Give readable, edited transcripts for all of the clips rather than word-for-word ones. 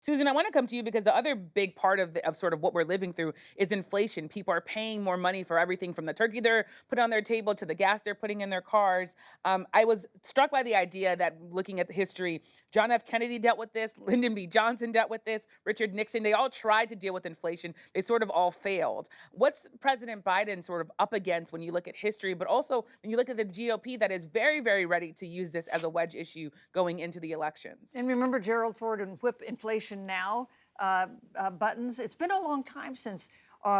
Susan, I want to come to you because the other big part of sort of what we're living through is inflation. People are paying more money for everything from the turkey they're putting on their table to the gas they're putting in their cars. I was struck by the idea that looking at the history, John F. Kennedy dealt with this, Lyndon B. Johnson dealt with this, Richard Nixon, they all tried to deal with inflation. They sort of all failed. What's President Biden sort of up against when you look at history, but also when you look at the GOP that is very, very ready to use this as a wedge issue going into the elections? And remember Gerald Ford and whip inflation now buttons. It's been a long time since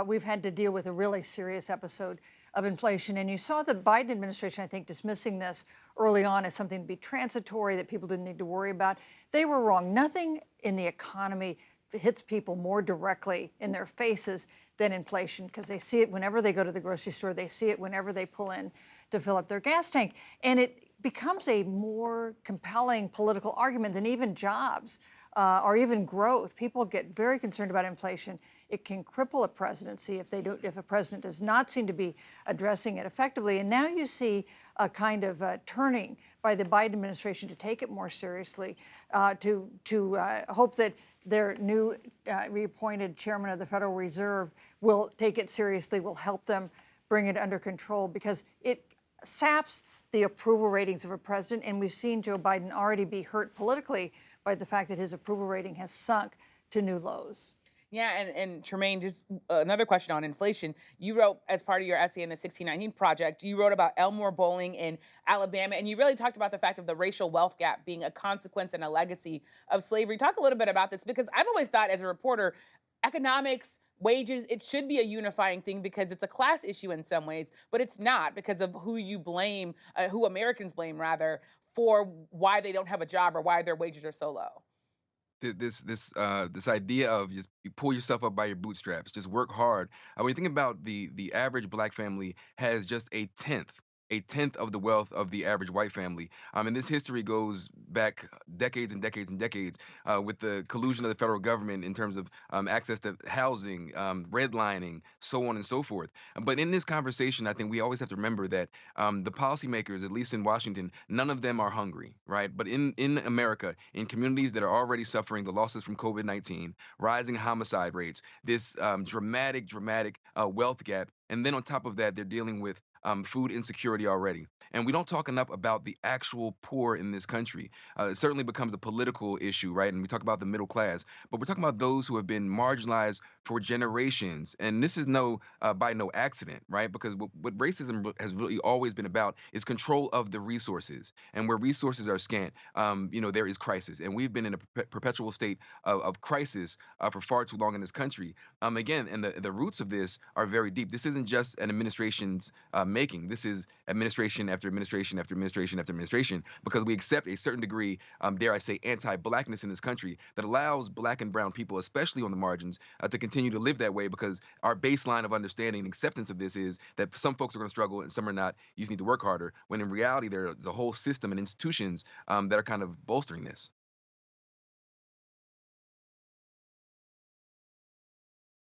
we've had to deal with a really serious episode of inflation. And you saw the Biden administration, I think, dismissing this early on as something to be transitory that people didn't need to worry about. They were wrong. Nothing in the economy hits people more directly in their faces than inflation because they see it whenever they go to the grocery store. They see it whenever they pull in to fill up their gas tank. And it becomes a more compelling political argument than even jobs or even growth. People get very concerned about inflation. It can cripple a presidency if a president does not seem to be addressing it effectively. And now you see a kind of turning by the Biden administration to take it more seriously, to hope that their new reappointed chairman of the Federal Reserve will take it seriously, will help them bring it under control because it saps the approval ratings of a president. And we've seen Joe Biden already be hurt politically by the fact that his approval rating has sunk to new lows. Yeah, and Tremaine, just another question on inflation. You wrote as part of your essay in the 1619 Project, you wrote about Elmore Bowling in Alabama, and you really talked about the fact of the racial wealth gap being a consequence and a legacy of slavery. Talk a little bit about this because I've always thought as a reporter, economics, wages, it should be a unifying thing because it's a class issue in some ways, but it's not because of who you blame, who Americans blame rather, for why they don't have a job or why their wages are so low. This idea of just you pull yourself up by your bootstraps, just work hard. When you think about the average black family has just a tenth of the wealth of the average white family. And this history goes back decades and decades and decades with the collusion of the federal government in terms of access to housing, redlining, so on and so forth. But in this conversation, I think we always have to remember that the policymakers, at least in Washington, none of them are hungry, right? But in America, in communities that are already suffering the losses from COVID-19, rising homicide rates, this dramatic wealth gap, and then on top of that, they're dealing with food insecurity already. And we don't talk enough about the actual poor in this country. It certainly becomes a political issue, right? And we talk about the middle class, but we're talking about those who have been marginalized for generations. And this is by no accident, right? Because what racism has really always been about is control of the resources. And where resources are scant, there is crisis. And we've been in a perpetual state of crisis for far too long in this country. Again, and the roots of this are very deep. This isn't just an administration's making. This is administration after administration after administration after administration because we accept a certain degree, dare I say, anti-blackness in this country that allows black and brown people, especially on the margins, to continue to live that way because our baseline of understanding and acceptance of this is that some folks are going to struggle and some are not. You just need to work harder. When in reality, there's a whole system and institutions that are kind of bolstering this.